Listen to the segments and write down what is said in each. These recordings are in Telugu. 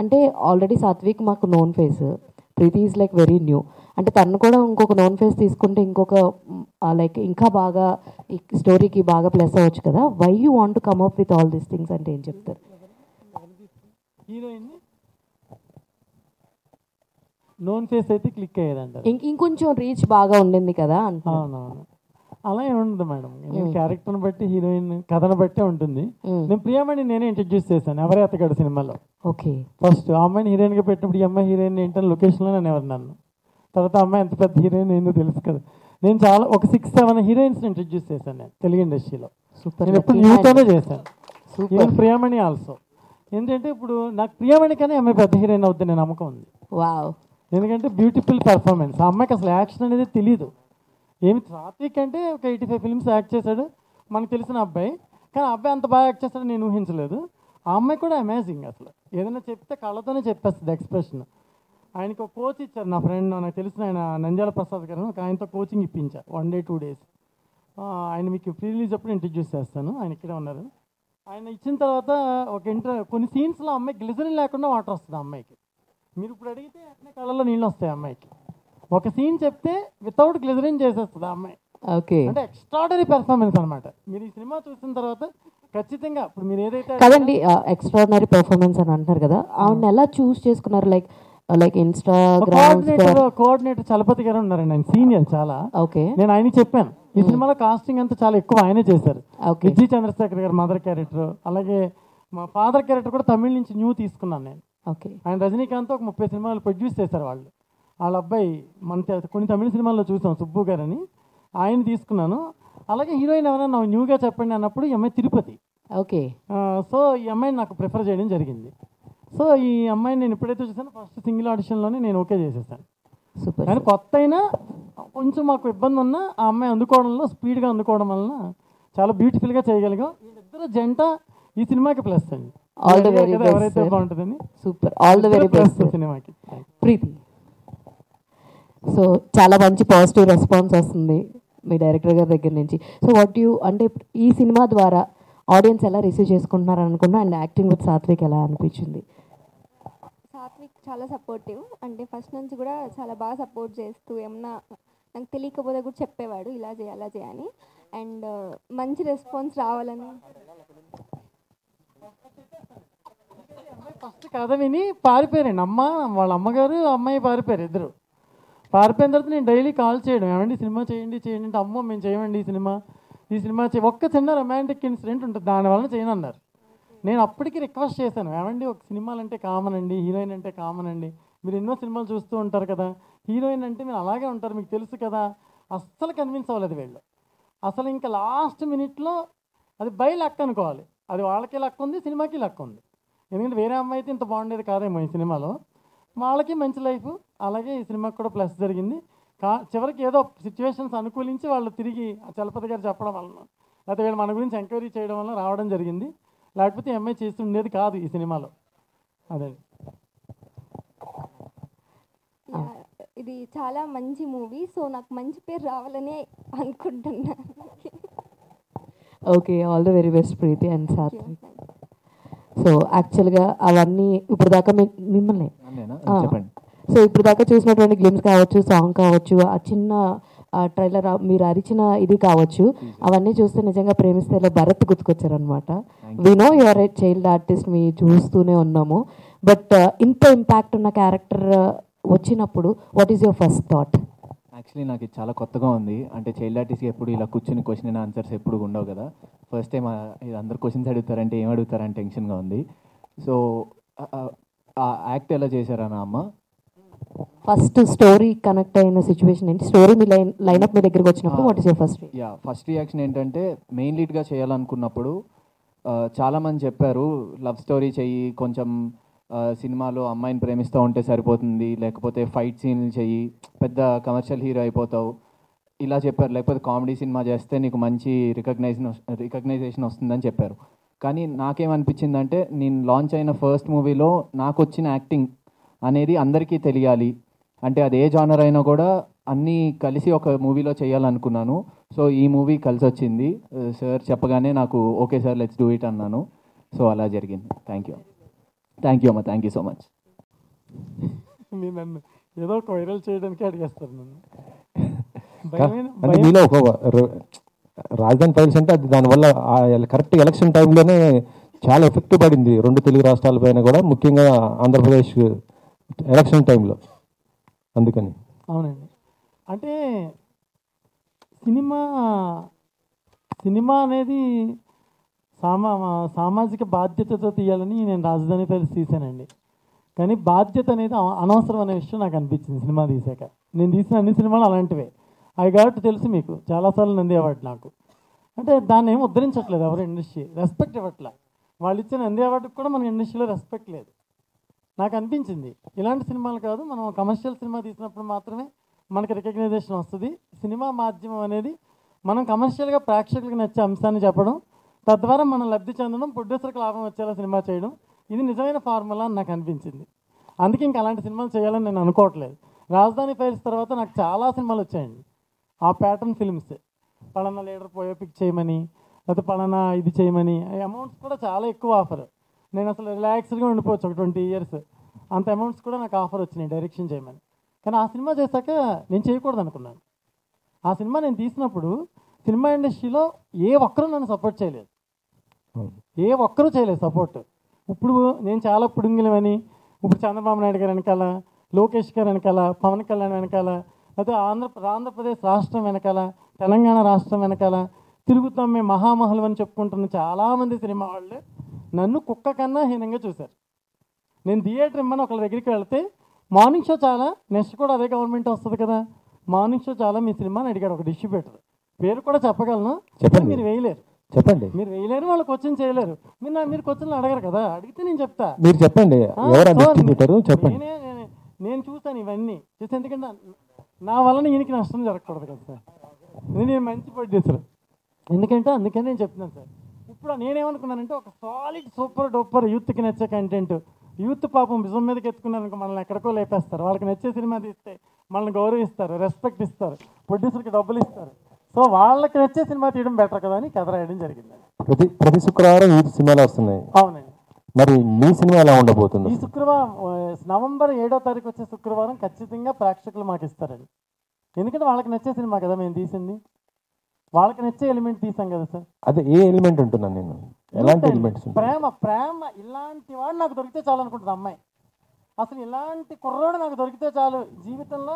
అంటే ఆల్రెడీ సాత్విక్ మాకు known face, Preethi is like very new. అంటే తను కూడా ఇంకొక నోన్ ఫేస్ తీసుకుంటే ఇంకొక లైక్ ఇంకా బాగా ఈ స్టోరీకి బాగా ప్లస్ అవ్వచ్చు కదా. Why you want to come up with all these things అంటే ఏం చెప్తారు? హీరోయిన్ నోన్ ఫేస్ అయితే క్లిక్ అయ్యేదంట. ఇంకొంచెం రీచ్ బాగా ఉండింది కదా. అవునవును, అలా ఏముండదు మేడం. నేను క్యారెక్టర్ని బట్టి, హీరోయిన్ కథను బట్టే ఉంటుంది. నేను ప్రియమణి నేనే ఇంట్రడ్యూస్ చేశాను ఎవరే అతగాడు సినిమాలో. ఓకే, ఫస్ట్ ఆ అమ్మాయిని హీరోయిన్గా పెట్టినప్పుడు ఈ అమ్మాయి హీరోయిన్ ఏంటని లొకేషన్లో నేను ఎవరు నన్ను, తర్వాత అమ్మాయి ఎంత పెద్ద హీరోయిన్ ఏందో తెలుసు కదా. నేను చాలా ఒక 6-7 హీరోయిన్స్ ఇంట్రడ్యూస్ చేశాను నేను తెలుగు ఇండస్ట్రీలో. నేను ఎప్పుడు న్యూతోనే చేశాను. Even Priyamani also. ఏంటంటే ఇప్పుడు నాకు ప్రియమణి కానీ అమ్మాయి పెద్ద హీరోయిన్ అవుతుంది నేను నమ్మకం ఉంది. వావ్. ఎందుకంటే బ్యూటిఫుల్ పర్ఫార్మెన్స్. ఆ అమ్మాయికి అసలు యాక్షన్ అనేది తెలియదు. ఏమి సాత్విక్ అంటే ఒక 85 ఫిల్మ్స్ యాక్ట్ చేశాడు మనకు తెలిసిన అబ్బాయి, కానీ ఆ అబ్బాయి అంత బాగా యాక్ట్ చేస్తాడు నేను ఊహించలేదు. ఆ అమ్మాయి కూడా అమేజింగ్. అసలు ఏదైనా చెప్తే కళ్ళతోనే చెప్పేస్తుంది ఎక్స్ప్రెషన్. ఆయనకు ఒక కోచ్ ఇచ్చారు నా ఫ్రెండ్, నాకు తెలిసిన ఆయన నంద్యాల ప్రసాద్ గారు, ఒక ఆయనతో కోచింగ్ ఇప్పించారు 1 day 2 days. ఆయన మీకు ప్రీ రిలీజ్ అప్పుడు ఇంట్రడ్యూస్ చేస్తాను, ఆయన ఇక్కడే ఉన్నారు. ఆయన ఇచ్చిన తర్వాత ఒక కొన్ని సీన్స్లో అమ్మాయి గ్లిజరిన్ లేకుండా వాటర్ వస్తుంది ఆ అమ్మాయికి. మీరు ఇప్పుడు అడిగితే అట్నే కళ్ళలో నీళ్ళు వస్తాయి అమ్మాయికి. ఒక సీన్ చెప్తే వితౌట్ గ్లిజరిన్ చేసేస్తుంది ఆ అమ్మాయి. ఓకే, అంటే ఎక్స్ట్రాడనరీ పెర్ఫార్మెన్స్ అనమాట. మీరు ఈ సినిమా చూసిన తర్వాత ఖచ్చితంగా ఇప్పుడు మీరు ఏదైతే కదండి ఎక్స్ట్రాడినరీ పెర్ఫార్మెన్స్ అని అంటున్నారు కదా, ఆవిడని ఎలా చూస్ చేసుకున్నారు? లైక్ ఇన్స్టాగ్రామ్ కోఆర్డినేటర్ చలపతి గారు ఉన్నారండి, ఆయన సీనియర్ చాలా. ఓకే, నేను ఆయనకి చెప్పాను ఈ సినిమాలో కాస్టింగ్ అంతా చాలా ఎక్కువ ఆయనే చేశారు. విజయ్ చంద్రశేఖర్ గారు మదర్ క్యారెక్టర్, అలాగే మా ఫాదర్ క్యారెక్టర్ కూడా తమిళ నుంచి న్యూ తీసుకున్నాను నేను. ఓకే, ఆయన రజనీకాంత్ ఒక 30 సినిమాలు ప్రొడ్యూస్ చేశారు వాళ్ళు. వాళ్ళ అబ్బాయి మన కొన్ని తమిళ సినిమాల్లో చూసాం సుబ్బు గారని, ఆయన తీసుకున్నాను. అలాగే హీరోయిన్ ఎవరైనా న్యూగా చెప్పండి అన్నప్పుడు ఈ అమ్మాయి తిరుపతి. ఓకే, సో ఈ అమ్మాయిని నాకు ప్రిఫర్ చేయడం జరిగింది. సో ఈ అమ్మాయిని నేను ఎప్పుడైతే చూసానో ఫస్ట్ సింగిల్ ఆడిషన్లోనే నేను ఓకే చేసేసాను. సూపర్. కానీ కొత్త అయినా కొంచెం మాకు ఇబ్బంది ఉన్నా ఆ అమ్మాయి అందుకోవడంలో స్పీడ్గా అందుకోవడం వలన చాలా బ్యూటిఫుల్గా చేయగలిగాం. వీళ్ళిద్దరు జంట ఈ సినిమాకి ప్లస్ అండి. All the very best. ఎవరైతే బాగుంటుందని. Super, all the very best సినిమాకి. ప్రీతి. సో చాలా మంచి పాజిటివ్ రెస్పాన్స్ వస్తుంది మీ డైరెక్టర్ గారి దగ్గర నుంచి. సో వాట్ యూ అంటే ఈ సినిమా ద్వారా ఆడియన్స్ ఎలా రిసీవ్ చేసుకుంటున్నారు అనుకున్నా, అండ్ యాక్టింగ్ విత్ సాత్విక్ ఎలా అనిపించింది? సాత్విక్ చాలా సపోర్టివ్. అంటే ఫస్ట్ నుంచి కూడా చాలా బాగా సపోర్ట్ చేస్తూ ఏమన్నా నాకు తెలియకపోతే కూడా చెప్పేవాడు ఇలా చేయాలి అలా చేయని. అండ్ మంచి రెస్పాన్స్ రావాలని ఫస్ట్ కథ విని పారిపోయారండి. వాళ్ళ అమ్మగారు అమ్మాయి పారిపోయారు ఇద్దరు. పారిపోయిన తర్వాత నేను డైలీ కాల్ చేయడం, ఏమండి సినిమా చేయండి చేయండి అంటే, అమ్మో మేము చేయమండి ఈ సినిమా ఒక్క చిన్న రొమాంటిక్ ఇన్సిడెంట్ ఉంటుంది దానివల్ల చేయను అన్నారు. నేను అప్పటికి రిక్వెస్ట్ చేశాను, ఏమండి ఒక సినిమాలు అంటే కామన్ అండి, హీరోయిన్ అంటే కామన్ అండి, మీరు ఎన్నో సినిమాలు చూస్తూ ఉంటారు కదా, హీరోయిన్ అంటే మీరు అలాగే ఉంటారు మీకు తెలుసు కదా. అస్సలు కన్విన్స్ అవ్వలేదు వీళ్ళు. అసలు ఇంకా లాస్ట్ మినిట్లో అది బై లక్ అనుకోవాలి, అది వాళ్ళకి లక్ ఉంది, సినిమాకి లక్ ఉంది. ఎందుకంటే వేరే అమ్మాయి అయితే ఇంత బాగుండేది కాదేమో ఈ సినిమాలో. వాళ్ళకి మంచి లైఫ్, అలాగే ఈ సినిమాకి కూడా ప్లస్ జరిగింది. చివరికి ఏదో సిచ్యువేషన్స్ అనుకూలించి వాళ్ళు తిరిగి చలపతి గారు చెప్పడం వలన, లేకపోతే వీళ్ళు మన గురించి ఎంక్వైరీ చేయడం వల్ల రావడం జరిగింది. లేకపోతే ఎంఐ చేసి ఉండేది కాదు ఈ సినిమాలో. అదే ఇది చాలా మంచి మూవీ. సో నాకు మంచి పేరు రావాలని అనుకుంటున్నాను. Okay, all the very best Preethi and Satvik. So యాక్చువల్గా అవన్నీ ఇప్పుడు దాకా మిమ్మల్ని చెప్పండి. సో ఇప్పుడు దాకా చూసినటువంటి గేమ్స్ కావచ్చు, సాంగ్ కావచ్చు, ఆ చిన్న ట్రైలర్ మీరు అరిచిన ఇది కావచ్చు, అవన్నీ చూస్తే నిజంగా ప్రేమిస్తేలో భరత్ గుర్తుకొచ్చారనమాట. We know your a child artist, మీ చూస్తూనే ఉన్నాము. బట్ ఇంత ఇంపాక్ట్ ఉన్న క్యారెక్టర్ వచ్చినప్పుడు what is your first thought? Actually నాకు ఇది చాలా కొత్తగా ఉంది. అంటే చైల్డ్ ఆర్టిస్ట్కి ఎప్పుడు ఇలా కూర్చుని క్వశ్చన్ అండ్ ఆన్సర్స్ ఎప్పుడు ఉండవు కదా. ఫస్ట్ టైం ఇది అందరు క్వశ్చన్స్ అడుగుతారంటే ఏం అడుగుతారని టెన్షన్గా ఉంది. సో ఆ యాక్ట్ ఎలా చేశారన్న అమ్మ? ఫస్ట్ స్టోరీ కనెక్ట్ అయిన సిచ్యువేషన్ ఏంటి? స్టోరీ మీ లైనప్ మీ దగ్గరికి వచ్చినప్పుడు what is your first? First reaction ఏంటంటే మెయిన్ లీడ్గా చేయాలనుకున్నప్పుడు చాలామంది చెప్పారు లవ్ స్టోరీ చెయ్యి, కొంచెం సినిమాలో అమ్మాయిని ప్రేమిస్తూ ఉంటే సరిపోతుంది, లేకపోతే ఫైట్ సీన్లు చెయ్యి, పెద్ద కమర్షియల్ హీరో అయిపోతావు, ఇలా చెప్పారు. లేకపోతే కామెడీ సినిమా చేస్తే నీకు మంచి రికగ్నైజేషన్ వస్తుందని చెప్పారు. కానీ నాకేమనిపించిందంటే నేను లాంచ్ అయిన ఫస్ట్ మూవీలో నాకు వచ్చిన యాక్టింగ్ అనేది అందరికీ తెలియాలి. అంటే అది ఏ జానర్ అయినా కూడా అన్నీ కలిసి ఒక మూవీలో చేయాలనుకున్నాను. సో ఈ మూవీ కలిసి వచ్చింది. సార్ చెప్పగానే నాకు okay sir let's do it అన్నాను. సో అలా జరిగింది. Thank you. థ్యాంక్ యూ అమ్మ, థ్యాంక్ యూ సో మచ్. మీరు నన్ను ఏదో ఒక వైరల్ చేయడానికి అడిగేస్తారు నన్ను. అంటే మీలో ఒక రాజధాని ఫైల్స్ అంటే అది దానివల్ల కరెక్ట్ ఎలక్షన్ టైంలోనే చాలా ఎఫెక్ట్ పడింది 2 తెలుగు రాష్ట్రాలపైన కూడా, ముఖ్యంగా ఆంధ్రప్రదేశ్ ఎలక్షన్ టైంలో. అందుకని అవునండి. అంటే సినిమా అనేది సామాజిక బాధ్యతతో తీయాలని నేను రాజధాని ఫైల్స్ తీశానండి. కానీ బాధ్యత అనేది అనవసరం అనే విషయం నాకు అనిపించింది సినిమా తీసాక. నేను తీసిన అన్ని సినిమాలు అలాంటివే. అవి కాబట్టి తెలుసు మీకు, చాలాసార్లు నంది అవార్డు నాకు. అంటే దాన్ని ఏమి ఉద్ధరించట్లేదు ఎవరు, ఇండస్ట్రీ రెస్పెక్ట్ ఇవ్వట్లే. వాళ్ళు ఇచ్చిన నంది అవార్డుకి కూడా మన ఇండస్ట్రీలో రెస్పెక్ట్ లేదు. నాకు అనిపించింది ఇలాంటి సినిమాలు కాదు, మనం కమర్షియల్ సినిమా తీసినప్పుడు మాత్రమే మనకి రికగ్నైజేషన్ వస్తుంది. సినిమా మాధ్యమం అనేది మనం కమర్షియల్గా ప్రేక్షకులకు నచ్చే అంశాన్ని చెప్పడం, తద్వారా మనం లబ్ధి చెందడం, ప్రొడ్యూసర్కి లాభం వచ్చేలా సినిమా చేయడం, ఇది నిజమైన ఫార్ములా అని నాకు అనిపించింది. అందుకే ఇంకా అలాంటి సినిమాలు చేయాలని నేను అనుకోవట్లేదు. రాజధాని ఫైల్స్ తర్వాత నాకు చాలా సినిమాలు వచ్చాయండి ఆ ప్యాటర్న్ ఫిల్మ్స్. పలానా లీడర్ బయోపిక్ చేయమని, లేకపోతే పలానా ఇది చేయమని. అమౌంట్స్ కూడా చాలా ఎక్కువ ఆఫర్. నేను అసలు రిలాక్స్డ్గా ఉండిపోవచ్చు ఒక 20 years. అంత అమౌంట్స్ కూడా నాకు ఆఫర్ వచ్చినాయి డైరెక్షన్ చేయమని. కానీ ఆ సినిమా చేశాక నేను చేయకూడదు అనుకున్నాను. ఆ సినిమా నేను తీసినప్పుడు సినిమా ఇండస్ట్రీలో ఏ ఒక్కరూ నన్ను సపోర్ట్ చేయలేదు, ఏ ఒక్కరూ చేయలేదు సపోర్ట్. ఇప్పుడు నేను చాలా పుడుంగిలమని, ఇప్పుడు చంద్రబాబు నాయుడు గారు వెనకాల, లోకేష్ గారు వెనకాల, పవన్ కళ్యాణ్ వెనకాల, లేకపోతే ఆంధ్రప్రదేశ్ రాష్ట్రం వెనకాల, తెలంగాణ రాష్ట్రం వెనకాల తిరుగుతాం మేము మహామహులు అని చెప్పుకుంటున్న చాలామంది సినిమా వాళ్ళు నన్ను కుక్క కన్నా హీనంగా చూశారు. నేను థియేటర్ ఇమ్మని ఒకళ్ళ దగ్గరికి వెళ్తే మార్నింగ్ షో చాలా, నెక్స్ట్ కూడా అదే గవర్నమెంట్ వస్తుంది కదా, మార్నింగ్ షో చాలా మీ సినిమాని అడిగాడు ఒక డిస్ట్రిబ్యూటర్. పేరు కూడా చెప్పగలను, చెప్పండి. మీరు వేయలేరు, చెప్పండి. మీరు వేయలేరు, వాళ్ళు క్వశ్చన్ చేయలేరు. మీరు క్వశ్చన్లు అడగరు కదా, అడిగితే నేను చెప్తా. మీరు చెప్పండి, ఎవరు డిస్ట్రిబ్యూటర్ చెప్పండి. నేను చూస్తాను ఇవన్నీ చూసి, ఎందుకంటే నా వలన ఈయనకి నష్టం జరగకూడదు కదా సార్. నేను మంచి ప్రొడ్యూసర్, అందుకని నేను చెప్తున్నాను సార్. ఇప్పుడు నేనేమనుకున్నానంటే ఒక సాలిడ్ సూపర్ డూపర్ యూత్కి నచ్చే కంటెంట్, యూత్ పాపం బిజం మీదకి ఎత్తుకున్నారనుకో మనల్ని ఎక్కడికో లేపేస్తారు. వాళ్ళకి నచ్చే సినిమా తీస్తే మనల్ని గౌరవిస్తారు, రెస్పెక్ట్ ఇస్తారు, ప్రొడ్యూసర్కి డబ్బులు ఇస్తారు. సో వాళ్ళకి నచ్చే సినిమా తీయడం బెటర్ కదా అని కథ రాయడం జరిగింది. ప్రతి శుక్రవారం యూత్ సినిమాలు వస్తున్నాయి. అవునండి. మరి మీ సినిమా ఎలా ఉండబోతుంది? ఈ శుక్రవారం నవంబర్ 7వ తారీఖు వచ్చే శుక్రవారం ఖచ్చితంగా ప్రేక్షకులు మాకు ఇస్తారండి. ఎందుకంటే వాళ్ళకి నచ్చే సినిమా కదా మేము తీసింది, వాళ్ళకి నచ్చే ఎలిమెంట్ తీసాం కదా సార్. అదే ఏ ఎలిమెంట్ ఉంటున్నాను నేను, ఎలాంటి ఎలిమెంట్స్? ప్రేమ ఇలాంటి వాడు నాకు దొరికితే చాలు అనుకుంటుంది అమ్మాయి. అసలు ఇలాంటి కుర్రోడు నాకు దొరికితే చాలు, జీవితంలో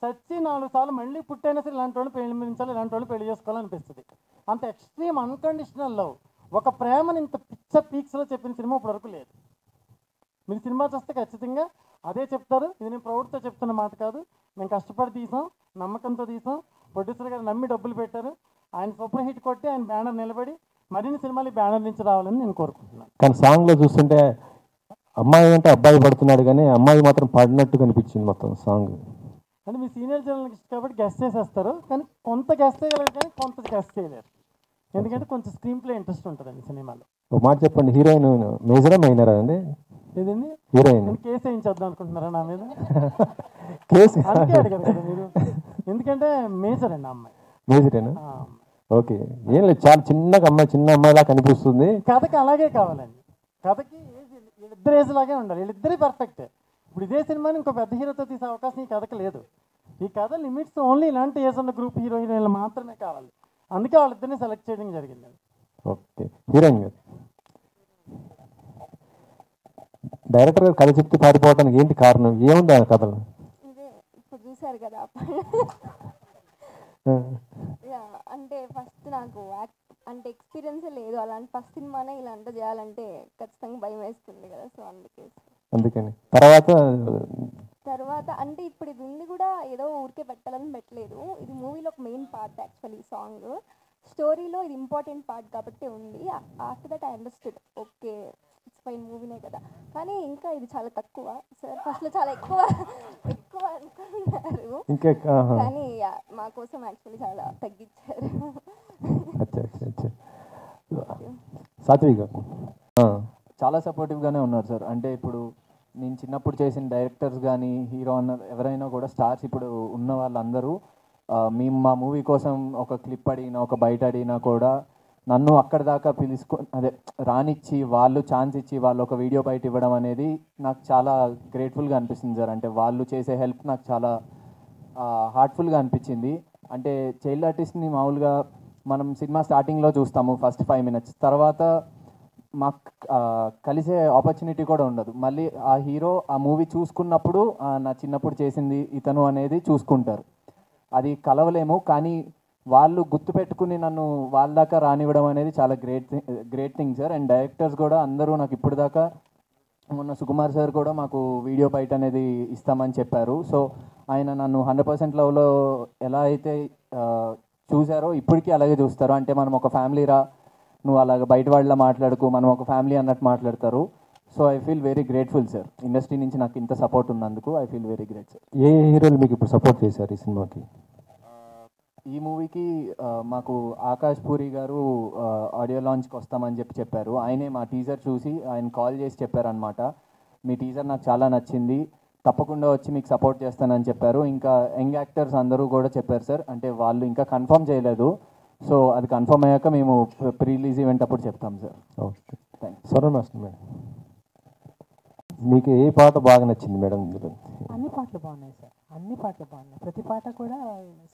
చచ్చి 4 సార్లు మళ్ళీ పుట్టైనా సరే ఇలాంటి వాళ్ళు ప్రేమించాలి, ఇలాంటి వాళ్ళు పెళ్లి చేసుకోవాలనిపిస్తుంది. అంత ఎక్స్ట్రీమ్ అన్కండిషనల్ లవ్, ఒక ప్రేమని ఇంత పీక్స్లో చెప్పిన సినిమా ఇప్పటివరకు లేదు. మీరు సినిమా చూస్తే ఖచ్చితంగా అదే చెప్తారు. ఇది నేను ప్రౌడ్తో చెప్తున్న మాట కాదు, మేము కష్టపడి తీసాం, నమ్మకంతో తీసాం, ప్రొడ్యూసర్ గారు నమ్మి డబ్బులు పెట్టారు, ఆయన సూపర్ హిట్ కొట్టి ఆయన బ్యానర్ నిలబడి మరిన్ని సినిమాలు ఈ బ్యానర్ నుంచి రావాలని నేను కోరుకుంటున్నాను. కానీ సాంగ్లో చూస్తుంటే అమ్మాయి అంటే అబ్బాయి పడుతున్నాడు, కానీ అమ్మాయి మాత్రం పడినట్టు కనిపించింది మొత్తం సాంగ్. అంటే మీ సీనియర్ జర్నలిస్ట్ కాబట్టి గెస్ట్ చేసేస్తారు, కానీ కొంత గెస్ట్ చేయగలరు, కానీ కొంత గెస్ట్ చేయలేరు. ఎందుకంటే కొంచెం స్క్రీన్ ప్లే ఇంట్రెస్ట్ ఉంటుందండి సినిమాలో. ఒక మాట చెప్పండి, హీరోయిన్ మేజరా మైనరా అండి? ఏదండి హీరోయిన్ కేసు వేయించేద్దాం అనుకుంటున్నారా నా మీద? కేసు అందుకే అడిగారు కదా మీరు, ఎందుకంటే మేజర్ అండి అమ్మాయి. మేజరేనా? ఓకే, ఏం లేదు, చాలా చిన్నగా అమ్మాయి, చిన్న అమ్మాయిలా కనిపిస్తుంది. కథకి అలాగే కావాలండి, కథకి వీళ్ళిద్దరు ఏజ్ లాగే ఉండాలి, వీళ్ళిద్దరే పర్ఫెక్ట్. ఇప్పుడు ఇదే సినిమాని ఇంకో పెద్ద హీరోతో తీసే అవకాశం ఈ కథకి లేదు. ఈ కథ లిమిట్స్ ఓన్లీ ఇలాంటి ఏజ్ ఉన్న గ్రూప్ హీరో హీరోయిన్లు మాత్రమే కావాలి. అందుకే వాళ్ళిద్దరిని సెలెక్ట్ చేయడం జరిగింది. ఓకే, హీరోయిన్ గారు, డైరెక్టర్ గారు కథ చెప్తే పారిపోవడానికి ఏంటి కారణం, ఏముంది ఆ కథలో? ఇప్పుడు చూసారు కదా, అంటే ఫస్ట్ నాకు అంటే ఎక్స్పీరియన్స్ లేదు, అలాంటి ఫస్ట్ సినిమానే ఇలా అంతా చేయాలంటే ఖచ్చితంగా భయం వేస్తుంది కదా. సో అందుకని తర్వాత అంటే ఇప్పుడు ఇది ఉంది కూడా ఏదో ఊరికే పెట్టాలని పెట్టలేదు. ఇది మూవీలో ఒక మెయిన్ పార్ట్ యాక్చువల్లీ. సాంగ్ స్టోరీలో ఇది ఇంపార్టెంట్ పార్ట్ కాబట్టి ఉంది. After that I understood, okay it's fine మూవీనే కదా. కానీ ఇంకా ఇది చాలా తక్కువ సార్, ఫస్ట్లో చాలా ఎక్కువ అనుకున్నారు, కానీ మా కోసం యాక్చువల్లీ చాలా తగ్గించారు. సాత్విక్ చాలా సపోర్టివ్గానే ఉన్నారు సార్. అంటే ఇప్పుడు నేను చిన్నప్పుడు చేసిన డైరెక్టర్స్ కానీ హీరో అన్న ఎవరైనా కూడా స్టార్స్ ఇప్పుడు ఉన్న వాళ్ళందరూ మేము మా మూవీ కోసం ఒక క్లిప్ అడిగినా, ఒక బయట అడిగినా కూడా నన్ను అక్కడి దాకా అదే రానిచ్చి వాళ్ళు ఛాన్స్ ఇచ్చి వాళ్ళు ఒక వీడియో బయట ఇవ్వడం అనేది నాకు చాలా గ్రేట్ఫుల్గా అనిపిస్తుంది సార్. అంటే వాళ్ళు చేసే హెల్ప్ నాకు చాలా హార్ట్ఫుల్గా అనిపించింది. అంటే చైల్డ్ ఆర్టిస్ట్ని మామూలుగా మనం సినిమా స్టార్టింగ్లో చూస్తాము ఫస్ట్ 5 minutes, తర్వాత మాకు కలిసే ఆపర్చునిటీ కూడా ఉండదు. మళ్ళీ ఆ హీరో ఆ మూవీ చూసుకున్నప్పుడు నా చిన్నప్పుడు చేసింది ఇతను అనేది చూసుకుంటారు. అది కలవలేము, కానీ వాళ్ళు గుర్తుపెట్టుకుని నన్ను వాళ్ళ దాకా రానివ్వడం అనేది చాలా great thing sir. And directors కూడా అందరూ నాకు ఇప్పుడు దాకా, మొన్న సుకుమార్ సార్ కూడా మాకు వీడియో బయట అనేది ఇస్తామని చెప్పారు. సో ఆయన నన్ను 100% లవ్లో ఎలా అయితే చూసారో ఇప్పటికీ అలాగే చూస్తారు. అంటే మనం ఒక ఫ్యామిలీ రా, నువ్వు అలాగ బయట వాళ్ళ మాట్లాడుకు, మనం ఒక ఫ్యామిలీ అన్నట్టు మాట్లాడతారు. So I feel very grateful sir. Industry నుంచి నాకు ఇంత సపోర్ట్ ఉన్నందుకు I feel very great sir. ఏ హీరోలు మీకు ఇప్పుడు సపోర్ట్ చేశారు ఈ సినిమాకి? ఈ మూవీకి మాకు ఆకాష్ పూరి గారు ఆడియో లాంచ్కి వస్తామని చెప్పారు. ఆయనే మా టీజర్ చూసి ఆయన కాల్ చేసి చెప్పారనమాట, మీ టీజర్ నాకు చాలా నచ్చింది, తప్పకుండా వచ్చి మీకు సపోర్ట్ చేస్తానని చెప్పారు. ఇంకా యంగ్ యాక్టర్స్ అందరూ కూడా చెప్పారు సార్. అంటే వాళ్ళు ఇంకా కన్ఫర్మ్ చేయలేదు, సో అది కన్ఫర్మ్ అయ్యాక మేము ప్రీ రిలీజ్ ఈవెంట్ అప్పుడు చెప్తాం సార్. ఓకే, స్వరం మాస్టర్ మేడం, మీకు ఏ పాట బాగా నచ్చింది మేడం? అన్ని పాటలు బాగున్నాయి సార్, అన్ని పాటలు బాగున్నాయి. ప్రతి పాట కూడా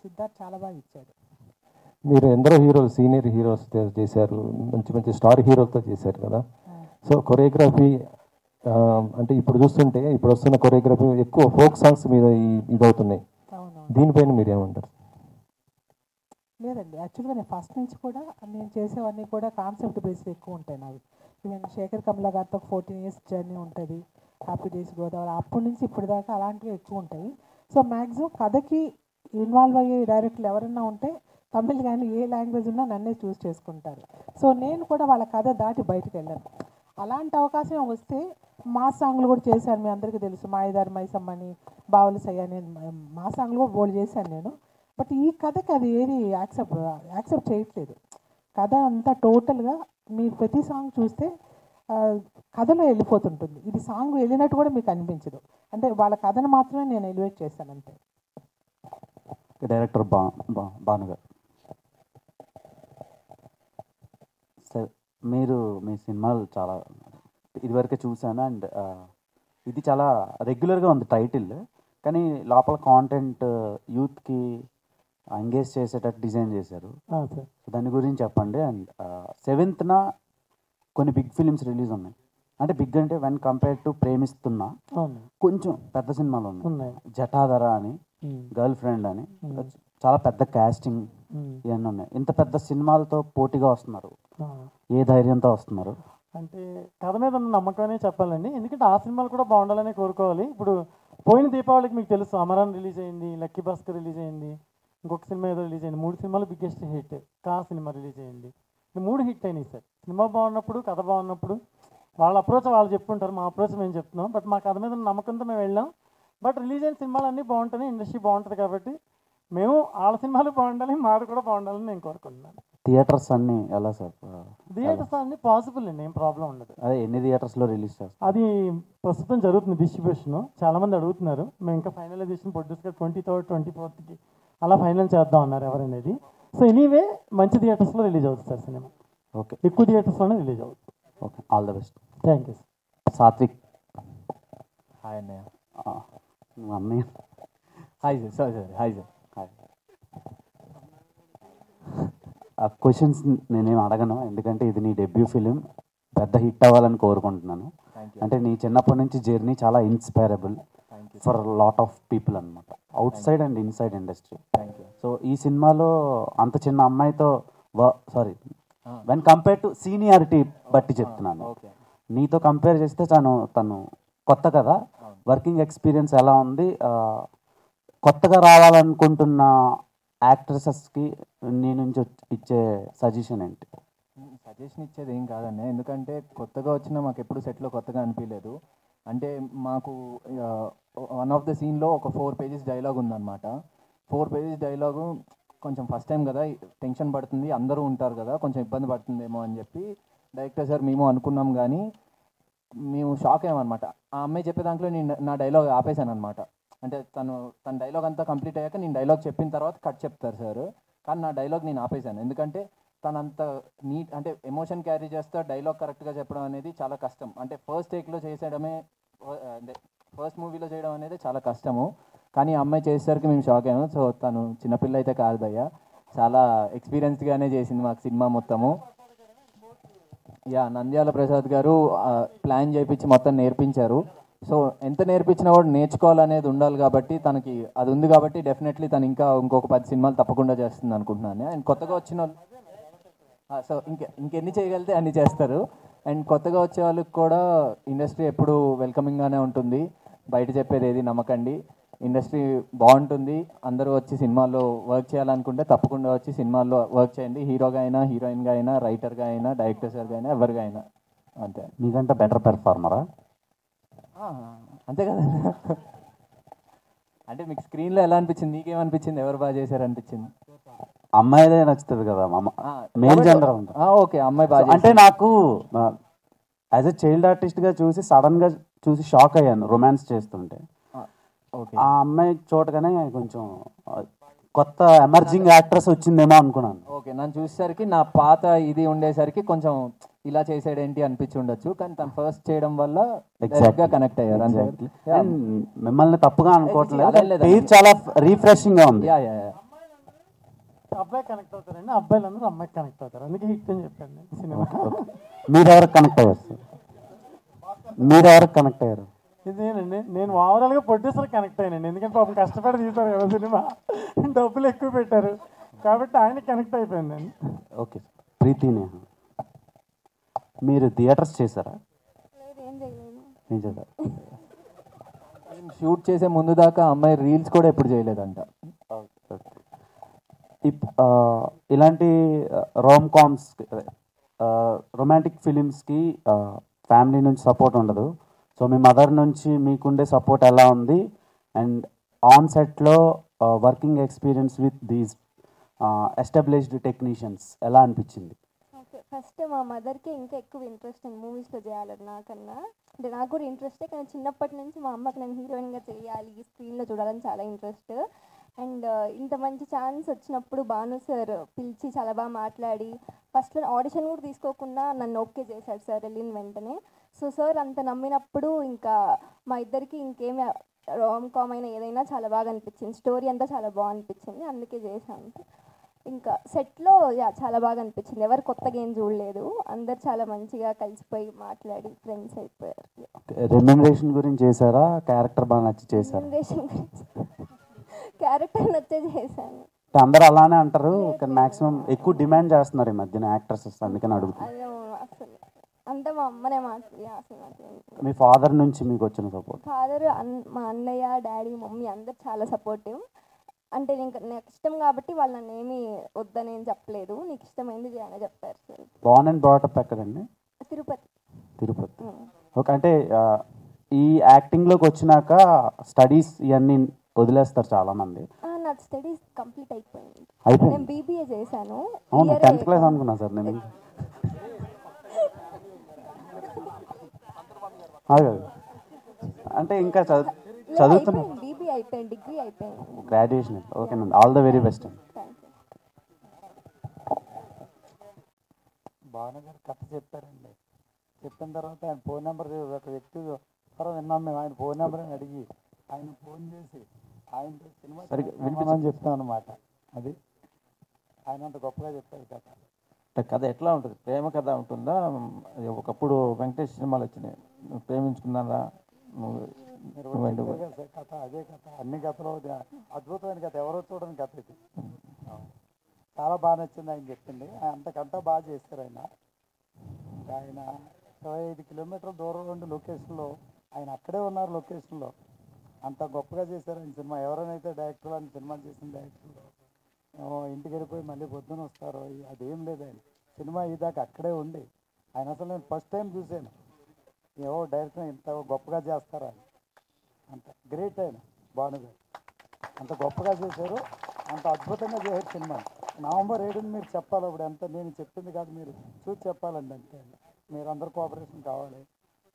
సిద్ధార్థ్ చాలా బాగా ఇచ్చాడు. మీరు ఎందరో హీరోలు, సీనియర్ హీరోస్ చేశారు, మంచి మంచి స్టార్ హీరోలతో చేశారు కదా. సో కొరియోగ్రఫీ అంటే ఇప్పుడు చూస్తుంటే ఇప్పుడు వస్తున్న కొరియోగ్రఫీ ఎక్కువ ఫోక్ సాంగ్స్ మీద ఇదవుతున్నాయి. దీనిపైన మీరు ఏమంటారు? లేదండి, యాక్చువల్గా నేను ఫస్ట్ నుంచి కూడా నేను చేసేవన్నీ కూడా కాన్సెప్ట్ బేస్డ్ ఎక్కువ ఉంటాయి నావి. ఈవెన్ శేఖర్ కమల గారితో 14 years జర్నీ ఉంటుంది, హ్యాపీ డేస్ గోదావరి, అప్పటి నుంచి ఇప్పటి దాకా అలాంటివి ఎక్కువ ఉంటాయి. సో మ్యాక్సిమం కథకి ఇన్వాల్వ్ అయ్యే డైరెక్టర్లు ఎవరైనా ఉంటే తమిళ్ కానీ ఏ లాంగ్వేజ్ ఉన్నా నన్నే చూస్ చేసుకుంటారు. సో నేను కూడా వాళ్ళ కథ దాటి బయటకు వెళ్ళాను. అలాంటి అవకాశం వస్తే మా సాంగ్లు కూడా చేశాను, మీ అందరికీ తెలుసు, మాయదారి మైసమ్మని, బావులు సయ్యని మా సాంగ్లు కూడా బోల్డ్ చేశాను నేను. బట్ ఈ కథకి అది ఏది యాక్సెప్ట్ చేయట్లేదు. కథ అంతా టోటల్గా మీరు ప్రతి సాంగ్ చూస్తే కథలో వెళ్ళిపోతుంటుంది, ఇది సాంగ్ వెళ్ళినట్టు కూడా మీకు అనిపించదు. అంటే వాళ్ళ కథను మాత్రమే నేను ఎలివేట్ చేశాను అంతే. డైరెక్టర్ భాను గారు సార్, మీరు మీ సినిమాలు చాలా ఇదివరకే చూశాను. అండ్ ఇది చాలా రెగ్యులర్గా ఉంది టైటిల్, కానీ లోపల కాంటెంట్ యూత్కి ఎంగేజ్ చేసేటట్టు డిజైన్ చేశారు. దాని గురించి చెప్పండి. అండ్ 7th కొన్ని బిగ్ ఫిలిమ్స్ రిలీజ్ ఉన్నాయి. అంటే బిగ్ అంటే వెన్ కంపేర్ టు ప్రేమిస్తున్నా కొంచెం పెద్ద సినిమాలు ఉన్నాయి. జటాధర అని, గర్ల్ ఫ్రెండ్ అని, చాలా పెద్ద కాస్టింగ్ ఇవన్నీ ఉన్నాయి. ఇంత పెద్ద సినిమాలతో పోటీగా వస్తున్నారు, ఏ ధైర్యంతో వస్తున్నారు? అంటే కథ మీద ఉన్న నమ్మకమే చెప్పాలండి. ఎందుకంటే ఆ సినిమాలు కూడా బాగుండాలని కోరుకోవాలి. ఇప్పుడు పోయిన దీపావళికి మీకు తెలుసు అమరాన్ రిలీజ్ అయింది, లక్కీ భాస్కర్ రిలీజ్ అయింది, ఇంకొక సినిమా ఏదో రిలీజ్ అయింది. 3 సినిమాలు బిగ్గెస్ట్ హిట్. కా సినిమా రిలీజ్ అయింది. 3 హిట్ అయినాయి సార్. సినిమా బాగున్నప్పుడు, కథ బాగున్నప్పుడు వాళ్ళ అప్రోచ్ వాళ్ళు చెప్పుకుంటారు, మా అప్రోచ్ మేము చెప్తున్నాం. బట్ మా కథ మీద నమ్మకంతో మేము వెళ్ళాం. బట్ రిలీజ్ అయిన సినిమాలు అన్నీ బాగుంటాయి, ఇండస్ట్రీ బాగుంటుంది. కాబట్టి మేము వాళ్ళ సినిమాలు బాగుండాలి, మాది కూడా బాగుండాలని నేను కోరుకుంటున్నాను. థియేటర్స్ అన్నీ ఎలా సార్? థియేటర్స్ అన్నీ పాసిబుల్ అండి, ఏం ప్రాబ్లం ఉండదు. అదే ఎన్ని థియేటర్స్లో రిలీజ్ చేస్తారు? అది ప్రస్తుతం జరుగుతుంది డిస్ట్రిబ్యూషన్. చాలామంది అడుగుతున్నారు. మేము ఇంకా ఫైనలైజేషన్ ప్రొడ్యూస్గా 23rd 24th అలా ఫైనల్ చేద్దాం అన్నారు ఎవరనేది. సో ఎనీవే మంచి థియేటర్స్లో రిలీజ్ అవుతుంది సార్ సినిమా. ఓకే, ఎక్కువ థియేటర్స్లోనే రిలీజ్ అవుతుంది. Okay, all the best. Thank you sir. Satvik. Hi అన్నయ్య. అన్నయ్య hi sir. Sir sir hi sir. Hi. ఆ క్వశ్చన్స్ నేనేం అడగను, ఎందుకంటే ఇది నీ డెబ్యూ ఫిలిం, పెద్ద హిట్ అవ్వాలని కోరుకుంటున్నాను. అంటే నీ చిన్నప్పటి నుంచి జర్నీ చాలా inspirable for lot of people అనమాట, outside and inside industry. So ఈ సినిమాలో అంత చిన్న అమ్మాయితో వెన్ కంపేర్ టు సీనియారిటీ బట్టి చెప్తున్నాను, నీతో కంపేర్ చేస్తే తను కొత్త కదా, వర్కింగ్ ఎక్స్పీరియన్స్ ఎలా ఉంది, కొత్తగా రావాలనుకుంటున్న యాక్ట్రెసెస్కి నీ నుంచి ఇచ్చే సజెషన్ ఏంటి? సజెషన్ ఇచ్చేది ఏం కాదండి, ఎందుకంటే కొత్తగా వచ్చినా మాకు ఎప్పుడు సెట్లో కొత్తగా అనిపించలేదు. అంటే మాకు వన్ ఆఫ్ ద సీన్లో ఒక 4 pages డైలాగ్ ఉందన్నమాట. 4 pages డైలాగు కొంచెం ఫస్ట్ టైం కదా, టెన్షన్ పడుతుంది, అందరూ ఉంటారు కదా, కొంచెం ఇబ్బంది పడుతుందేమో అని చెప్పి డైరెక్టర్ సార్ మేము అనుకున్నాం. కానీ మేము షాక్ అయ్యామన్నమాట. ఆ అమ్మాయి చెప్పే దాంట్లో నేను నా డైలాగ్ ఆపేశాను అనమాట. అంటే తన డైలాగ్ అంతా కంప్లీట్ అయ్యాక నేను డైలాగ్ చెప్పిన తర్వాత కట్ చెప్తారు సార్, కానీ నా డైలాగ్ నేను ఆపేశాను. ఎందుకంటే తనంత నీట్ అంటే ఎమోషన్ క్యారీ చేస్తా డైలాగ్ కరెక్ట్గా చెప్పడం అనేది చాలా కష్టం. అంటే ఫస్ట్ టేక్లో చేసేయడమే, అంటే ఫస్ట్ మూవీలో చేయడం అనేది చాలా కష్టము. కానీ ఆ అమ్మాయి చేసేసరికి మేము షాక్ అయ్యాము. సో తను చిన్నపిల్ల అయితే కాదు భయ్య, చాలా ఎక్స్పీరియన్స్డ్గానే చేసింది మాకు సినిమా మొత్తము. నంద్యాల ప్రసాద్ గారు ప్లాన్ చేయించి మొత్తం నేర్పించారు. సో ఎంత నేర్పించినా కూడా నేర్చుకోవాలనేది ఉండాలి కాబట్టి తనకి అది ఉంది కాబట్టి డెఫినెట్లీ తను ఇంకొక 10 సినిమాలు తప్పకుండా చేస్తుంది అనుకుంటున్నాను. అండ్ కొత్తగా వచ్చిన వాళ్ళు సో ఇంకెన్ని చేయగలిగితే అన్ని చేస్తారు. అండ్ కొత్తగా వచ్చే వాళ్ళకి కూడా ఇండస్ట్రీ ఎప్పుడు వెల్కమింగ్గానే ఉంటుంది. బయట చెప్పేది ఏది నమ్మకండి. ఇండస్ట్రీ బాగుంటుంది. అందరూ వచ్చి సినిమాల్లో వర్క్ చేయాలనుకుంటే తప్పకుండా వచ్చి సినిమాల్లో వర్క్ చేయండి. హీరోగా అయినా, హీరోయిన్గా అయినా, రైటర్గా అయినా, డైరెక్టర్గా అయినా, ఎవరిగా అయినా అంతే. మీకంటే బెటర్ పెర్ఫార్మరా? అంతే కదా. అంటే మీకు స్క్రీన్లో ఎలా అనిపించింది, నీకేమనిపించింది, ఎవరు బాగా చేశారు అనిపించింది? అమ్మాయిదే నచ్చుతుంది కదా, మెయిన్ జెండర్ ఉంది. ఓకే, అమ్మాయి బాగా అంటే నాకు యాజ్ ఎ చైల్డ్ ఆర్టిస్ట్గా చూసి సడన్గా చూసి షాక్ అయ్యాను రొమాన్స్ చేస్తుంటే. ఆ అమ్మాయి చూడగానే కొంచెం కొత్త ఎమర్జింగ్ యాక్ట్రెస్ వచ్చిందేమో అనుకున్నాను. ఓకే, నన్ను చూసేసరికి నా పాత ఇది ఉండేసరికి కొంచెం ఇలా చేసాడేంటి అనిపించి ఉండొచ్చు. కానీ తను ఫస్ట్ చేయడం వల్ల ఎగ్జాక్ట్గా కనెక్ట్ అయ్యారు. మిమ్మల్ని తప్పుగా అనుకోవట్లేదు, చాలా రీఫ్రెషింగ్ గా ఉంది. అబ్బాయి కనెక్ట్ అవుతారండి, అబ్బాయిలందరూ అమ్మాయికి కనెక్ట్ అవుతారు. అందుకే హిట్ అని చెప్పండి సినిమా. మీరు ఎవరికి కనెక్ట్ అయ్యారు సార్? మీరు ఎవరికి కనెక్ట్ అయ్యారు? ఇదేనండి, నేను ఓవరాల్గా ప్రొడ్యూసర్ కనెక్ట్ అయ్యానండి. ఎందుకంటే పాపం కష్టపడి తీశారు కదా సినిమా, డబ్బులు ఎక్కువ పెట్టారు కాబట్టి ఆయన కనెక్ట్ అయిపోయిందండి. ఓకే, ప్రీతి నేహ మీరు థియేటర్స్ చేశారా? ఏం చేశారు? షూట్ చేసే ముందు దాకా అమ్మాయి రీల్స్ కూడా ఎప్పుడు చేయలేదంట. ఇలాంటి రోమ్ కామ్స్, రొమాంటిక్ ఫిలిమ్స్కి ఫ్యామిలీ నుంచి సపోర్ట్ ఉండదు. సో మీ మదర్ నుంచి మీకుండే సపోర్ట్ ఎలా ఉంది? అండ్ ఆన్ సెట్లో working experience with these established technicians ఎలా అనిపించింది? ఫస్ట్ మా మదర్కి ఇంకా ఎక్కువ ఇంట్రెస్ట్ అండి మూవీస్లో చేయాలని నాకన్నా. అంటే నాకు కూడా ఇంట్రెస్టే, కానీ చిన్నప్పటి నుంచి మా అమ్మకి నేను హీరోయిన్గా చేయాలి, స్క్రీన్లో చూడాలని చాలా ఇంట్రెస్ట్. అండ్ ఇంత మంచి ఛాన్స్ వచ్చినప్పుడు భాను సార్ పిలిచి చాలా బాగా మాట్లాడి ఫస్ట్లో ఆడిషన్ కూడా తీసుకోకుండా నన్ను ఓకే చేశాడు సార్ వెళ్ళిన వెంటనే. సో సార్ అంత నమ్మినప్పుడు ఇంకా మా ఇద్దరికి ఇంకేమి రామ్ కామ్ అయినా ఏదైనా చాలా బాగా అనిపించింది. స్టోరీ అంతా చాలా బాగా అనిపించింది, అందుకే చేశాను. ఇంకా సెట్లో చాలా బాగా అనిపించింది. ఎవరు కొత్తగా ఏం చూడలేదు, అందరు చాలా మంచిగా కలిసిపోయి మాట్లాడి ఫ్రెండ్స్ అయిపోయారు. రెమ్యునరేషన్ గురించి చేశారా? క్యారెక్టర్ బాగా నచ్చి చేశారు? రెమ్యునరేషన్ గురించి క్యారెక్టర్ నచ్చే చేశాను. అందరు అలానే అంటారు, కానీ మాక్సిమం ఎక్కువ డిమాండ్ చేస్తున్నారు ఈ మధ్యన యాక్ట్రెసెస్, అందుకని అడుగుతాను. అసలు అంతా మా అమ్మనే మాట్లాడి అసలు. మీ ఫాదర్ నుంచి మీకు వచ్చిన సపోర్ట్? ఫాదర్, మా అన్నయ్య, డాడీ, మమ్మీ అందరు చాలా సపోర్టివ్. అంటే నాకు ఇష్టం కాబట్టి వాళ్ళు నన్ను ఏమీ వద్దని ఏం చెప్పలేదు, నీకు ఇష్టమైంది చేయని చెప్పారు సార్. బార్న్ అండ్ బ్రాటప్ ఎక్కడండి? తిరుపతి. తిరుపతి. ఓకే, అంటే ఈ యాక్టింగ్లోకి వచ్చినాక స్టడీస్ ఇవన్నీ వదిలేస్తారు చాలామంది. నా స్టడీస్ కంప్లీట్ అయిపోయింది. నేను బీబీఏ చేశాను. అవును, 10th క్లాస్ అనుకున్నా సార్ నేను. అంటే ఇంకా చదువుతున్నా. బీబీఏ అయిపోయింది, డిగ్రీ అయిపోయింది, గ్రాడ్యుయేషన్. ఓకేనండి, ఆల్ ద వెరీ బెస్ట్ అండి. భానుగారు కథ చెప్పారండి. చెప్పిన తర్వాత ఆయన ఫోన్ నెంబర్ ఒక వ్యక్తి తర్వాత విన్నాం మేము. ఆయన ఫోన్ నెంబర్ అని అడిగి ఆయన ఫోన్ చేసి ఆయనతో సినిమా వినిపించమని చెప్తాం అనమాట. అది ఆయన అంత గొప్పగా చెప్పారు కథ. కథ ఎట్లా ఉంటుంది? ప్రేమ కథ ఉంటుందా? ఒకప్పుడు వెంకటేష్ సినిమాలు వచ్చినాయి, ప్రేమించుకున్నారా కథ? అదే కథ, అన్ని కథలో అద్భుతమైన కథ, ఎవరో చూడని కథ ఇది. చాలా బాగా నచ్చింది ఆయన చెప్పింది. అంతకంతా బాగా చేశారు ఆయన. ఆయన 25 కిలోమీటర్ల దూరం ఉండి లొకేషన్లో ఆయన అక్కడే ఉన్నారు. లొకేషన్లో అంత గొప్పగా చేశారు ఆయన సినిమా. ఎవరైనా డైరెక్టర్ అని సినిమా చేసిన డైరెక్టర్లు ఇంటికి వెళ్ళిపోయి మళ్ళీ పొద్దున వస్తారు, అదేం లేదు. ఆయన సినిమా ఇదాకా అక్కడే ఉండి ఆయన అసలు నేను ఫస్ట్ టైం చూశాను, ఏవో డైరెక్టర్ ఇంత గొప్పగా చేస్తారా అని. అంత గ్రేట్ ఆయన భానుగారు, అంత గొప్పగా చేశారు, అంత అద్భుతంగా చేశారు సినిమా. నవంబర్ 7ని మీరు చెప్పాలి. అప్పుడు ఎంత నేను చెప్పింది కాదు, మీరు చూసి చెప్పాలండి. అంతే, మీరు అందరు కోఆపరేషన్ కావాలి.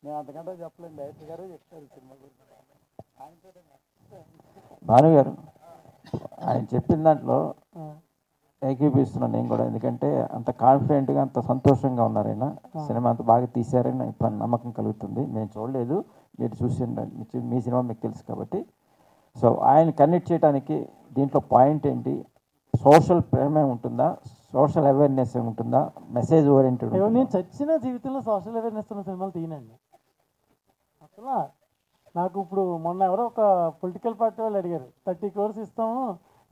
నేను అంతకంటే చెప్పలేను, డైరెక్టర్ గారు చెప్తారు సినిమా గురించి. భానుగారు ఆయన చెప్పిన దాంట్లో ఏకీపిస్తున్నాను నేను కూడా, ఎందుకంటే అంత కాన్ఫిడెంట్గా అంత సంతోషంగా ఉన్నారు ఆయన. సినిమా అంత బాగా తీశారని ఇప్పుడు నమ్మకం కలుగుతుంది. మేము చూడలేదు, మీరు చూసి మీ సినిమా మీకు తెలుసు కాబట్టి. సో ఆయన కనెక్ట్ చేయడానికి దీంట్లో పాయింట్ ఏంటి? సోషల్ ప్రేమ ఉంటుందా, సోషల్ అవేర్నెస్ ఉంటుందా, మెసేజ్ ఓరియంటెడ్? నేను చచ్చిన జీవితంలో సోషల్ అవేర్నెస్ ఉన్న సినిమాలు తీయనండి అసలు. నాకు ఇప్పుడు మొన్న ఎవరో ఒక పొలిటికల్ పార్టీ వాళ్ళు అడిగారు 30 crores ఇస్తాము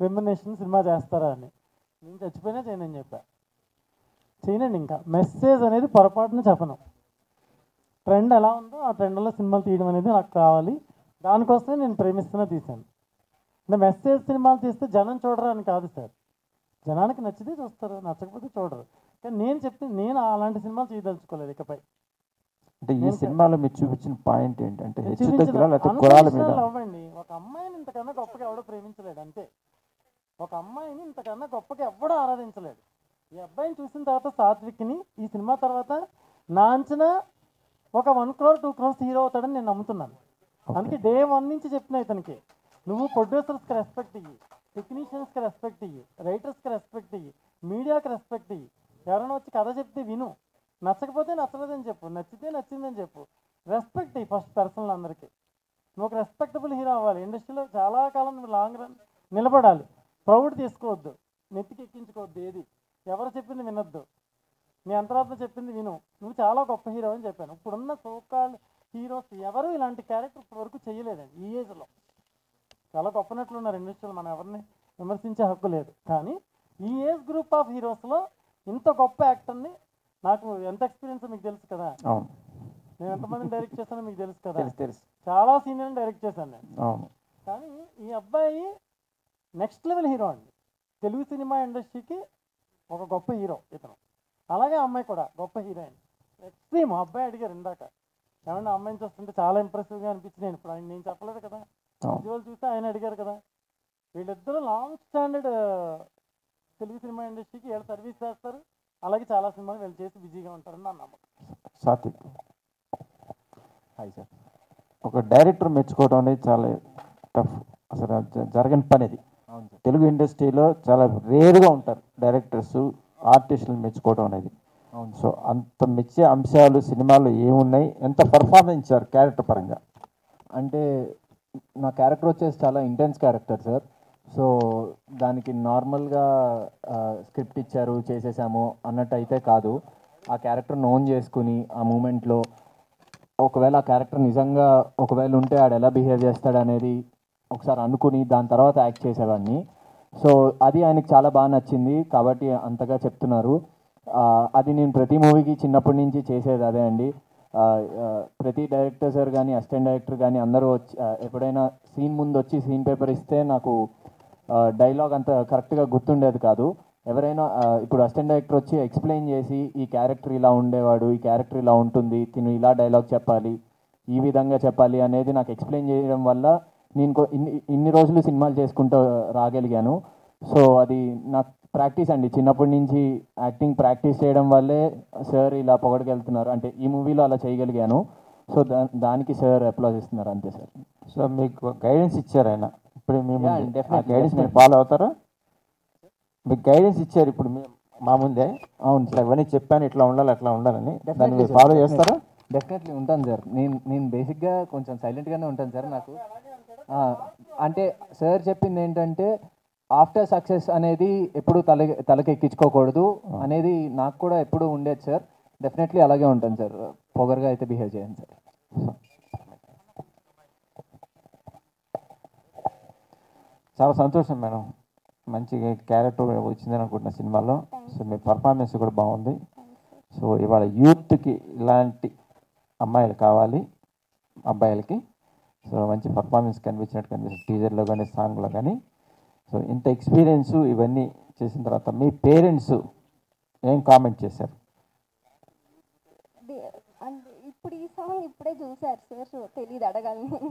రెమ్యునరేషన్ సినిమా చేస్తారా అని. నేను చచ్చిపోయినా చేయనని చెప్పా. చేయనండి. ఇంకా మెసేజ్ అనేది పొరపాటున చెప్పను. ట్రెండ్ ఎలా ఉందో ఆ ట్రెండ్లో సినిమాలు తీయడం అనేది నాకు కావాలి. దానికోసమే నేను ప్రేమిస్తున్నా తీశాను. అంటే మెసేజ్ సినిమాలు తీస్తే జనం చూడరు అని కాదు సార్. జనానికి నచ్చితే చూస్తారు, నచ్చకపోతే చూడరు. కానీ నేను అలాంటి సినిమాలు చేయదలుచుకోలేదు ఇకపై. అంటే ఈ సినిమాలో మీరు చూపించిన పాయింట్ ఏంటంటే హెచ్చు తగ్గులా లేకపోతే కులాల మీద? అవ్వండి, ఒక అమ్మాయిని ఇంతకన్నా గొప్పగా ఎవడో ప్రేమించలేడు అంతే. ఒక అమ్మాయిని ఇంతకన్నా గొప్పగా ఎవడో ఆరాధించలేడు. ఈ అబ్బాయిని చూసిన తర్వాత సాత్విక్ని ఈ సినిమా తర్వాత నా అంచనా ఒక 1 crore 2 crores హీరో అవుతాడని నేను నమ్ముతున్నాను. అందుకే డే 1 నుంచి చెప్తున్నా ఇతనికి, నువ్వు ప్రొడ్యూసర్స్కి రెస్పెక్ట్ ఇయ్యి, టెక్నీషియన్స్కి రెస్పెక్ట్ ఇయ్యి, రైటర్స్కి రెస్పెక్ట్ ఇయ్యి, మీడియాకి రెస్పెక్ట్ ఇయ్యి. ఎవరైనా వచ్చి కథ చెప్తే విను, నచ్చకపోతే నచ్చలేదని చెప్పు, నచ్చితే నచ్చిందని చెప్పు. రెస్పెక్ట్ ఇయ్యి ఫస్ట్ పర్సనల్ అందరికీ. నువ్వు ఒక రెస్పెక్టబుల్ హీరో అవ్వాలి. ఇండస్ట్రీలో చాలా కాలం నువ్వు లాంగ్ రన్ నిలబడాలి. ప్రౌడ్ తీసుకోవద్దు, నెత్తికి ఎక్కించుకోవద్దు, ఏది ఎవరు చెప్పింది వినొద్దు, నీ అంతరాత్మ చెప్పింది విను. నువ్వు చాలా గొప్ప హీరో అని చెప్పాను. ఇప్పుడున్న సోకాల్ హీరోస్ ఎవరు ఇలాంటి క్యారెక్టర్ ఇప్పటివరకు చేయలేదండి ఈ ఏజ్లో. చాలా గొప్పనట్లు ఉన్నారు ఇండస్ట్రీలో, మనం ఎవరిని విమర్శించే హక్కు లేదు. కానీ ఈ ఏజ్ గ్రూప్ ఆఫ్ హీరోస్లో ఇంత గొప్ప యాక్టర్ని, నాకు ఎంత ఎక్స్పీరియన్స్ మీకు తెలుసు కదా, నేను ఎంతమందిని డైరెక్ట్ చేశానో మీకు తెలుసు కదా, చాలా సీనియర్ని డైరెక్ట్ చేశాను నేను. కానీ ఈ అబ్బాయి నెక్స్ట్ లెవెల్ హీరో అండి. తెలుగు సినిమా ఇండస్ట్రీకి ఒక గొప్ప హీరో ఇతను. అలాగే అమ్మాయి కూడా గొప్ప హీరోయిన్. ఎక్స్ట్రీమ్. అబ్బాయి అడిగారు ఇందాక, ఏమన్నా అమ్మాయిని చూస్తుంటే చాలా ఇంప్రెసివ్గా అనిపించింది. నేను ఇప్పుడు నేను చెప్పలేదు కదా, విజువల్ చూస్తే ఆయన అడిగారు కదా. వీళ్ళిద్దరూ లాంగ్ స్టాండర్డ్ తెలుగు సినిమా ఇండస్ట్రీకి వీళ్ళు సర్వీస్ చేస్తారు. అలాగే చాలా సినిమాలు వీళ్ళు చేసి బిజీగా ఉంటారని నా నమ్మకం. Satvik, hi sir. ఒక డైరెక్టర్ మెచ్చుకోవడం అనేది చాలా టఫ్, అసలు జరగని పని అది. తెలుగు ఇండస్ట్రీలో చాలా రేరుగా ఉంటారు డైరెక్టర్స్ ఆర్టిస్టులు మెచ్చుకోవడం అనేది. సో అంత మెచ్చే అంశాలు సినిమాలో ఏమున్నాయి, ఎంత పర్ఫార్మెన్స్ ఇచ్చారు క్యారెక్టర్ పరంగా? అంటే నా క్యారెక్టర్ వచ్చేసి చాలా ఇంటెన్స్ క్యారెక్టర్ సార్. సో దానికి నార్మల్గా స్క్రిప్ట్ ఇచ్చారు చేసేసాము అన్నట్టు అయితే కాదు. ఆ క్యారెక్టర్ నోన్ చేసుకుని ఆ మూమెంట్లో ఒకవేళ ఆ క్యారెక్టర్ నిజంగా ఒకవేళ ఉంటే ఆడు ఎలా బిహేవ్ చేస్తాడు అనేది ఒకసారి అనుకుని దాని తర్వాత యాక్ట్ చేసేవాడిని. సో అది ఆయనకి చాలా బాగా నచ్చింది కాబట్టి అంతగా చెప్తున్నారు. అది నేను ప్రతి మూవీకి చిన్నప్పటి నుంచి చేసేది అదే అండి. ప్రతి డైరెక్టర్ సార్ కానీ అసిస్టెంట్ డైరెక్టర్ కానీ అందరూ వచ్చి ఎప్పుడైనా సీన్ ముందు వచ్చి సీన్ పేపర్ ఇస్తే నాకు డైలాగ్ అంత కరెక్ట్గా గుర్తుండేది కాదు. ఎవరైనా ఇప్పుడు అసిస్టెంట్ డైరెక్టర్ వచ్చి ఎక్స్ప్లెయిన్ చేసి ఈ క్యారెక్టర్ ఇలా ఉండేవాడు, ఈ క్యారెక్టర్ ఇలా ఉంటుంది, తిను ఇలా డైలాగ్ చెప్పాలి, ఈ విధంగా చెప్పాలి అనేది నాకు ఎక్స్ప్లెయిన్ చేయడం వల్ల నేను ఇన్ని రోజులు సినిమాలు చేసుకుంటూ రాగలిగాను. సో అది నాకు ప్రాక్టీస్ అండి. చిన్నప్పటి నుంచి యాక్టింగ్ ప్రాక్టీస్ చేయడం వల్లే సార్ ఇలా పొగడగలుగుతున్నారు, అంటే ఈ మూవీలో అలా చేయగలిగాను. సో దానికి సార్ అప్లాజ్ ఇస్తున్నారు అంతే సార్. సో మీకు గైడెన్స్ ఇచ్చారు ఆయన, ఇప్పుడు మేము గైడెన్స్ మీరు ఫాలో అవుతారా? మీకు గైడెన్స్ ఇచ్చారు ఇప్పుడు మా ముందే, అవును సార్ ఇవన్నీ చెప్పాను ఇట్లా ఉండాలి అట్లా ఉండాలని, దాన్ని మీరు ఫాలో చేస్తారా? డెఫినెట్లీ ఉంటాను సార్. నేను బేసిక్గా కొంచెం సైలెంట్గానే ఉంటాను సార్. నాకు అంటే సార్ చెప్పింది ఏంటంటే ఆఫ్టర్ సక్సెస్ అనేది ఎప్పుడు తలకెక్కించుకోకూడదు అనేది నాకు కూడా ఎప్పుడు ఉండేది సార్. డెఫినెట్లీ అలాగే ఉంటాను సార్, పొగరుగా అయితే బిహేవ్ చేయండి సార్. చాలా సంతోషం మేడం, మంచి క్యారెక్టర్ వచ్చిందని అనుకుంటున్న సినిమాలో. సో మీ పర్ఫార్మెన్స్ కూడా బాగుంది. సో ఇవాళ యూత్కి ఇలాంటి అమ్మాయిలు కావాలి, అబ్బాయిలకి. సో మంచి పర్ఫార్మెన్స్ కనిపించినట్టు టీజర్లో కానీ సాంగ్లో కానీ. సో ఇంత ఎక్స్పీరియన్స్ ఇవన్నీ చేసిన తర్వాత మీ పేరెంట్స్ ఏం కామెంట్ చేశారు? ఇప్పుడు ఈ సాంగ్ ఇప్పుడే చూసారు సార్, సో తెలియదు అడగాలి సార్.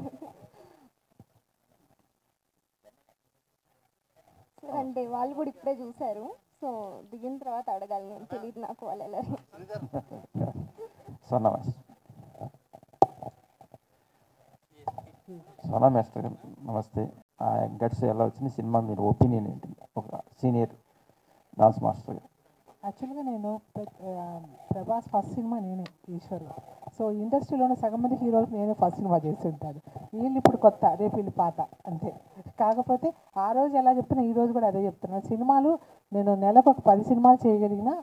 అంటే వాళ్ళు కూడా ఇప్పుడే చూసారు, సో దిగిన తర్వాత అడగాలి, నేను తెలియదు నాకు వాళ్ళు ఎలా. సోనా మాస్టర్ నమస్తే. గట్స్ ఎలా వచ్చింది సినిమా, మీరు ఒపీనియన్ ఏంటి ఒక సీనియర్ డాన్స్ మాస్టర్. యాక్చువల్గా నేను ప్రభాస్ ఫస్ట్ సినిమా నేనే ఈశ్వర్. సో ఇండస్ట్రీలోనే సగం మంది హీరోలకు నేనే ఫస్ట్ సినిమా చేస్తుంటాను. వీళ్ళు ఇప్పుడు కొత్త, రేపు వీళ్ళు పాత అంతే. కాకపోతే ఆ రోజు ఎలా చెప్తున్నా ఈ రోజు కూడా అదే చెప్తున్నాను. సినిమాలు నేను నెలకు ఒక 10 సినిమాలు చేయగలిగినా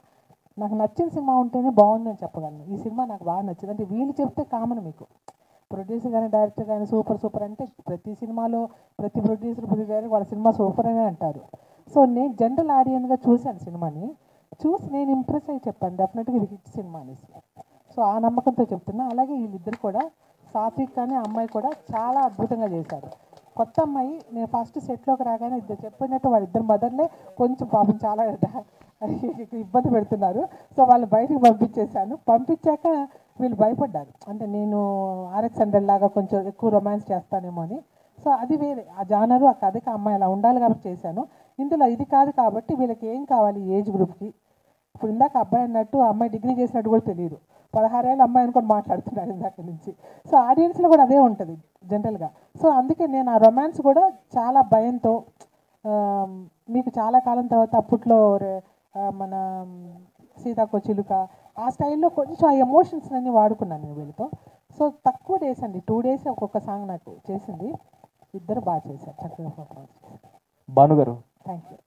నాకు నచ్చిన సినిమా ఉంటేనే బాగుందని చెప్పగలను. ఈ సినిమా నాకు బాగా నచ్చింది అంటే వీళ్ళు చెప్తే కామన్, మీకు ప్రొడ్యూసర్ కానీ డైరెక్టర్ కానీ సూపర్ అంటే ప్రతి సినిమాలో ప్రతి ప్రొడ్యూసర్ గారు వాళ్ళ సినిమా సూపర్ అనే అంటారు. సో నేను జనరల్ ఆడియన్గా చూశాను సినిమాని, చూసి నేను ఇంప్రెస్ అయ్యి చెప్పాను డెఫినెట్గా ఇది హిట్ సినిమా అనేసి. సో ఆ నమ్మకంతో చెప్తున్నా. అలాగే వీళ్ళిద్దరు కూడా, సాత్విక్ కానీ అమ్మాయి కూడా చాలా అద్భుతంగా చేశారు. కొత్త అమ్మాయి నేను ఫస్ట్ సెట్లోకి రాగానే ఇద్దరు చెప్పినట్టు వాళ్ళిద్దరు మదర్లే కొంచెం పాపం చాలా ఇబ్బంది పెడుతున్నారు. సో వాళ్ళు బయటికి పంపించేశాను. పంపించాక వీళ్ళు భయపడ్డారు, అంటే నేను RX100 లాగా కొంచెం ఎక్కువ రొమాన్స్ చేస్తానేమో అని. సో అది వేరే, ఆ జానరు ఆ కథకి అమ్మాయి అలా ఉండాలి కాబట్టి చేశాను. ఇందులో ఇది కాదు కాబట్టి వీళ్ళకి ఏం కావాలి ఏజ్ గ్రూప్కి. ఇప్పుడు ఇందాక అబ్బాయి అన్నట్టు అమ్మాయి డిగ్రీ చేసినట్టు కూడా తెలియదు, 16 ఏళ్ళ అమ్మాయి అనుకొని మాట్లాడుతున్నాడు ఇందాక నుంచి. సో ఆడియన్స్లో కూడా అదే ఉంటుంది జనరల్గా. సో అందుకే నేను ఆ రొమాన్స్ కూడా చాలా భయంతో, మీకు చాలా కాలం తర్వాత అప్పట్లో మన సీతాకో చిలుక ఆ స్టైల్లో కొంచెం ఆ ఎమోషన్స్ అన్నీ వాడుకున్నాను నేను వీళ్ళతో. సో తక్కువ డేస్ అండి, 2 days ఒక్కొక్క సాంగ్ నాకు చేసింది. ఇద్దరు బాగా చేశారు, చక్కగా పర్ఫార్మెన్స్ చేశారు. భాను గారు, థ్యాంక్ యూ.